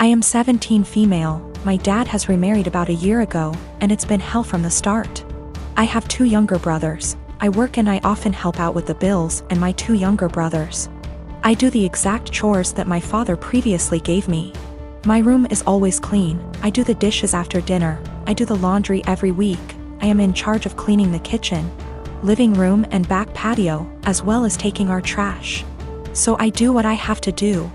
I am 17 female, my dad has remarried about a year ago, and it's been hell from the start. I have 2 younger brothers. I work and I often help out with the bills and my 2 younger brothers. I do the exact chores that my father previously gave me. My room is always clean, I do the dishes after dinner, I do the laundry every week, I am in charge of cleaning the kitchen, living room and back patio, as well as taking our trash. So I do what I have to do.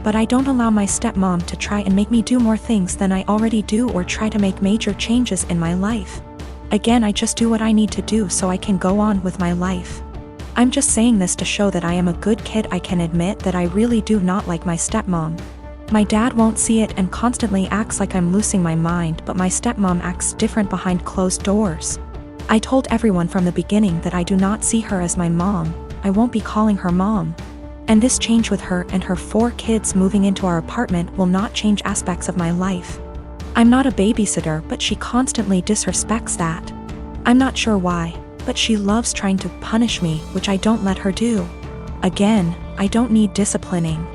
But I don't allow my stepmom to try and make me do more things than I already do or try to make major changes in my life. Again, I just do what I need to do so I can go on with my life. I'm just saying this to show that I am a good kid. I can admit that I really do not like my stepmom. My dad won't see it and constantly acts like I'm losing my mind, but my stepmom acts different behind closed doors. I told everyone from the beginning that I do not see her as my mom, I won't be calling her mom. And this change with her and her 4 kids moving into our apartment will not change aspects of my life. I'm not a babysitter, but she constantly disrespects that. I'm not sure why, but she loves trying to punish me, which I don't let her do. Again, I don't need disciplining.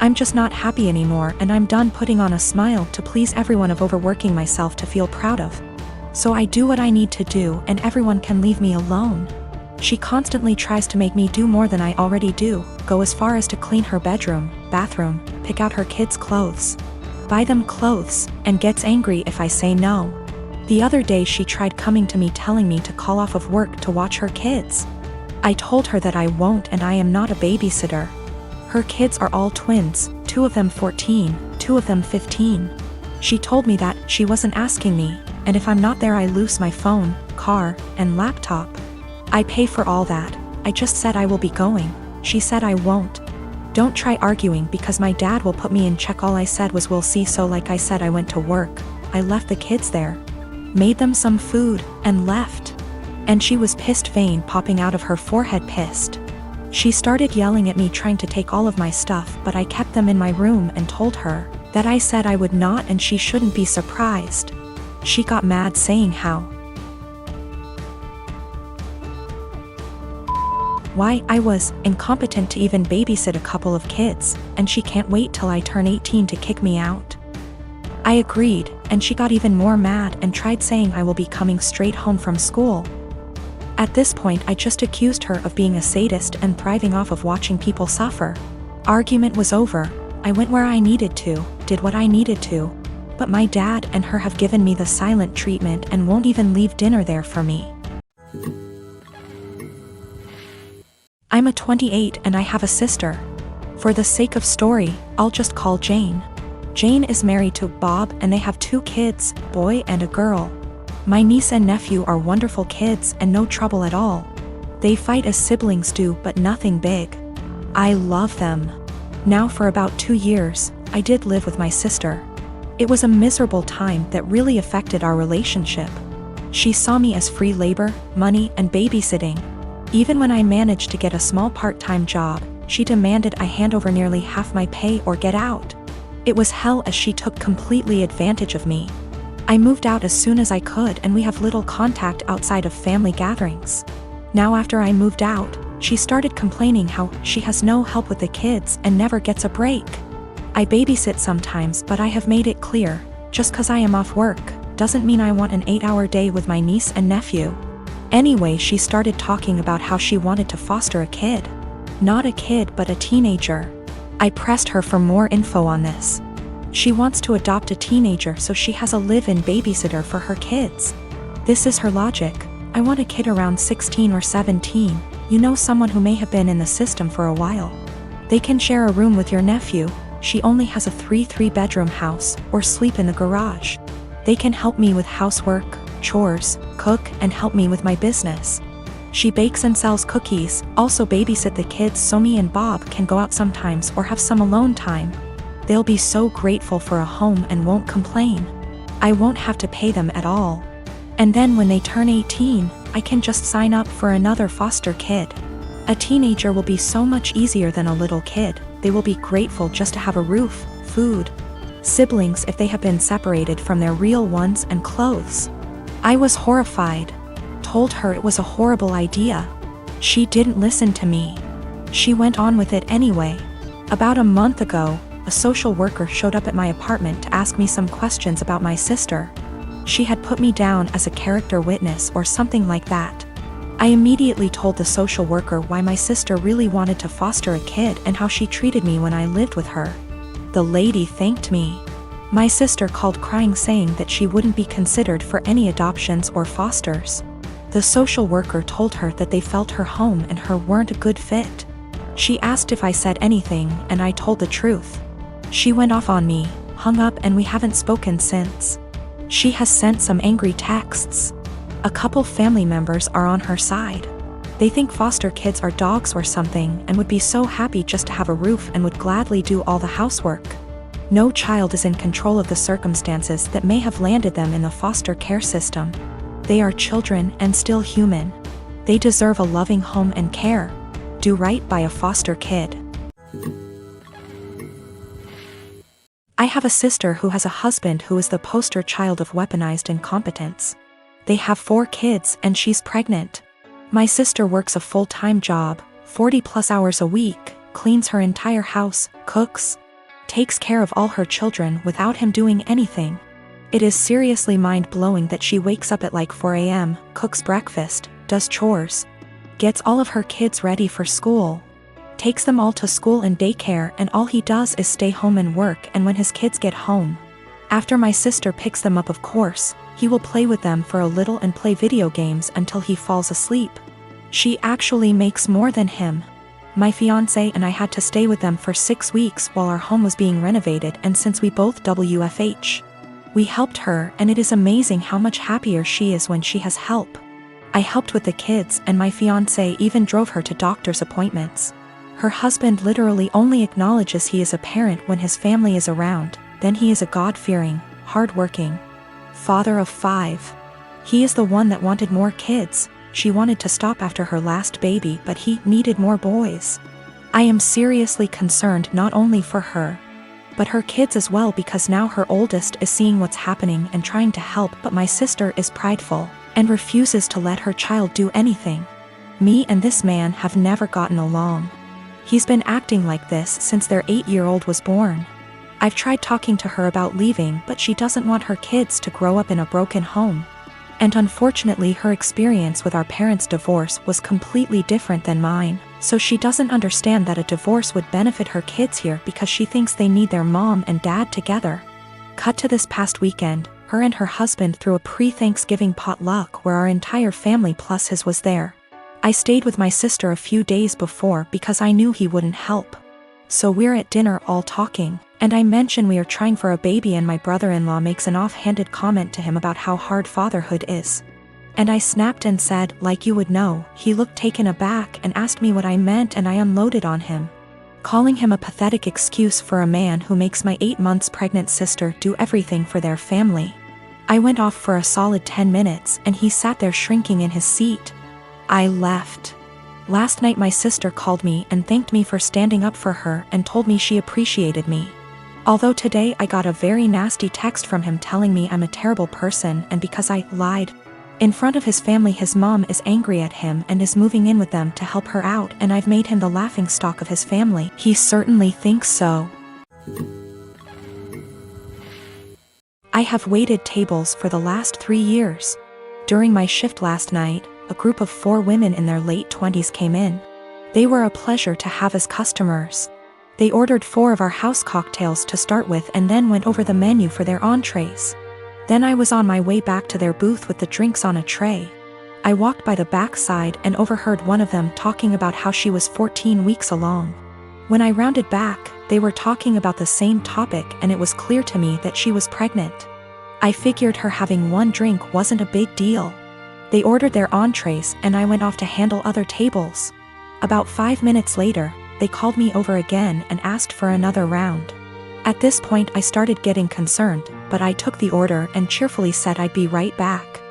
I'm just not happy anymore, and I'm done putting on a smile to please everyone of overworking myself to feel proud of. So I do what I need to do and everyone can leave me alone. She constantly tries to make me do more than I already do, go as far as to clean her bedroom, bathroom, pick out her kids' clothes, buy them clothes, and gets angry if I say no. The other day she tried coming to me telling me to call off of work to watch her kids. I told her that I won't and I am not a babysitter. Her kids are all twins, 2 of them 14, 2 of them 15. She told me that she wasn't asking me, and if I'm not there I lose my phone, car, and laptop. I pay for all that. I just said I will be going. She said I won't. Don't try arguing because my dad will put me in check. All I said was we'll see. So like I said, I went to work. I left the kids there, made them some food, and left. And she was pissed, vein popping out of her forehead, pissed. She started yelling at me, trying to take all of my stuff, but I kept them in my room and told her that I said I would not and she shouldn't be surprised. She got mad, saying why I was incompetent to even babysit a couple of kids, and she can't wait till I turn 18 to kick me out. I agreed, and she got even more mad and tried saying I will be coming straight home from school. At this point I just accused her of being a sadist and thriving off of watching people suffer. Argument was over. I went where I needed to, did what I needed to. But my dad and her have given me the silent treatment and won't even leave dinner there for me. I'm a 28 and I have a sister. For the sake of story, I'll just call Jane. Jane is married to Bob and they have 2 kids, boy and a girl. My niece and nephew are wonderful kids and no trouble at all. They fight as siblings do, but nothing big. I love them. Now for about 2 years, I did live with my sister. It was a miserable time that really affected our relationship. She saw me as free labor, money, and babysitting. Even when I managed to get a small part-time job, she demanded I hand over nearly half my pay or get out. It was hell as she took completely advantage of me. I moved out as soon as I could and we have little contact outside of family gatherings. Now after I moved out, she started complaining how she has no help with the kids and never gets a break. I babysit sometimes, but I have made it clear, just cause I am off work, doesn't mean I want an 8-hour day with my niece and nephew. Anyway, she started talking about how she wanted to foster a kid. Not a kid, but a teenager. I pressed her for more info on this. She wants to adopt a teenager so she has a live-in babysitter for her kids. This is her logic. I want a kid around 16 or 17, you know, someone who may have been in the system for a while. They can share a room with your nephew. She only has a 3-bedroom house, or sleep in the garage. They can help me with housework, chores, cook, and help me with my business. She bakes and sells cookies, also babysit the kids so me and Bob can go out sometimes or have some alone time. They'll be so grateful for a home and won't complain. I won't have to pay them at all. And then when they turn 18, I can just sign up for another foster kid. A teenager will be so much easier than a little kid. They will be grateful just to have a roof, food, siblings if they have been separated from their real ones, and clothes. I was horrified. Told her it was a horrible idea. She didn't listen to me. She went on with it anyway. About a month ago, a social worker showed up at my apartment to ask me some questions about my sister. She had put me down as a character witness or something like that. I immediately told the social worker why my sister really wanted to foster a kid and how she treated me when I lived with her. The lady thanked me. My sister called crying, saying that she wouldn't be considered for any adoptions or fosters. The social worker told her that they felt her home and her weren't a good fit. She asked if I said anything, and I told the truth. She went off on me, hung up, and we haven't spoken since. She has sent some angry texts. A couple family members are on her side. They think foster kids are dogs or something and would be so happy just to have a roof and would gladly do all the housework. No child is in control of the circumstances that may have landed them in the foster care system. They are children and still human. They deserve a loving home and care. Do right by a foster kid. I have a sister who has a husband who is the poster child of weaponized incompetence. They have 4 kids and she's pregnant. My sister works a full-time job, 40+ hours a week, cleans her entire house, cooks, takes care of all her children without him doing anything. It is seriously mind-blowing that she wakes up at like 4 a.m., cooks breakfast, does chores, gets all of her kids ready for school, takes them all to school and daycare, and all he does is stay home and work. And when his kids get home, after my sister picks them up, of course, he will play with them for a little and play video games until he falls asleep. She actually makes more than him. My fiancé and I had to stay with them for 6 weeks while our home was being renovated, and since we both WFH, we helped her, and it is amazing how much happier she is when she has help. I helped with the kids, and my fiancé even drove her to doctor's appointments. Her husband literally only acknowledges he is a parent when his family is around, then he is a God-fearing, hard-working father of 5. He is the one that wanted more kids. She wanted to stop after her last baby, but he needed more boys. I am seriously concerned not only for her, but her kids as well, because now her oldest is seeing what's happening and trying to help, but my sister is prideful and refuses to let her child do anything. Me and this man have never gotten along. He's been acting like this since their 8-year-old was born. I've tried talking to her about leaving, but she doesn't want her kids to grow up in a broken home. And unfortunately, her experience with our parents' divorce was completely different than mine, so she doesn't understand that a divorce would benefit her kids here because she thinks they need their mom and dad together. Cut to this past weekend, her and her husband threw a pre-Thanksgiving potluck where our entire family plus his was there. I stayed with my sister a few days before because I knew he wouldn't help. So we're at dinner all talking, and I mention we are trying for a baby, and my brother-in-law makes an offhanded comment to him about how hard fatherhood is. And I snapped and said, like you would know. He looked taken aback and asked me what I meant, and I unloaded on him, calling him a pathetic excuse for a man who makes my 8 months pregnant sister do everything for their family. I went off for a solid 10 minutes, and he sat there shrinking in his seat. I left. Last night my sister called me and thanked me for standing up for her and told me she appreciated me. Although today I got a very nasty text from him telling me I'm a terrible person, and because I lied in front of his family, his mom is angry at him and is moving in with them to help her out, and I've made him the laughingstock of his family. He certainly thinks so. I have waited tables for the last 3 years. During my shift last night, a group of 4 women in their late 20s came in. They were a pleasure to have as customers. They ordered 4 of our house cocktails to start with and then went over the menu for their entrees. Then I was on my way back to their booth with the drinks on a tray. I walked by the backside and overheard one of them talking about how she was 14 weeks along. When I rounded back, they were talking about the same topic, and it was clear to me that she was pregnant. I figured her having 1 drink wasn't a big deal. They ordered their entrees and I went off to handle other tables. About 5 minutes later, they called me over again and asked for another round. At this point I started getting concerned, but I took the order and cheerfully said I'd be right back.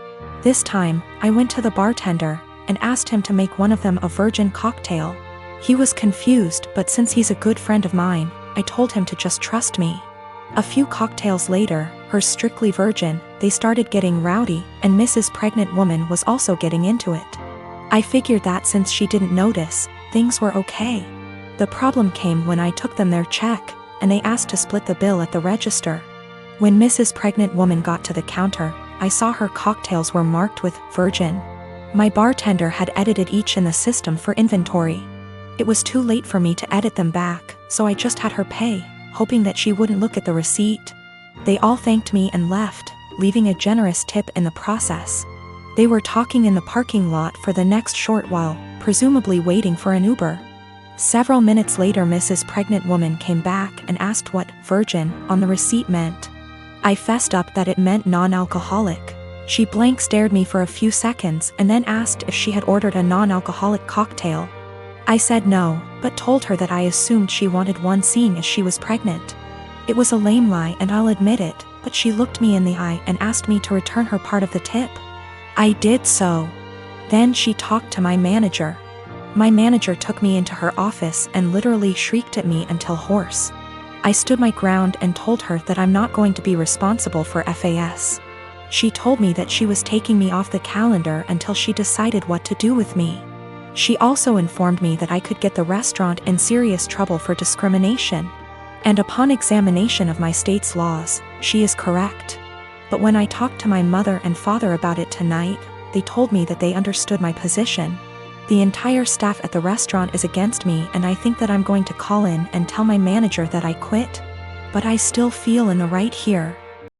This time, I went to the bartender and asked him to make one of them a virgin cocktail. He was confused, but since he's a good friend of mine, I told him to just trust me. A few cocktails later, hers strictly virgin, they started getting rowdy, and Mrs. Pregnant Woman was also getting into it. I figured that since she didn't notice, things were okay. The problem came when I took them their check, and they asked to split the bill at the register. When Mrs. Pregnant Woman got to the counter, I saw her cocktails were marked with Virgin. My bartender had edited each in the system for inventory. It was too late for me to edit them back, so I just had her pay, hoping that she wouldn't look at the receipt. They all thanked me and left, leaving a generous tip in the process. They were talking in the parking lot for the next short while, presumably waiting for an Uber. Several minutes later, Mrs. Pregnant Woman came back and asked what Virgin on the receipt meant. I fessed up that it meant non-alcoholic. She blank stared me for a few seconds and then asked if she had ordered a non-alcoholic cocktail. I said no, but told her that I assumed she wanted one seeing as she was pregnant. It was a lame lie and I'll admit it, but she looked me in the eye and asked me to return her part of the tip. I did so. Then she talked to my manager. My manager took me into her office and literally shrieked at me until hoarse. I stood my ground and told her that I'm not going to be responsible for FAS. She told me that she was taking me off the calendar until she decided what to do with me. She also informed me that I could get the restaurant in serious trouble for discrimination. And upon examination of my state's laws, she is correct. But when I talked to my mother and father about it tonight, they told me that they understood my position. The entire staff at the restaurant is against me, and I think that I'm going to call in and tell my manager that I quit. But I still feel in the right here.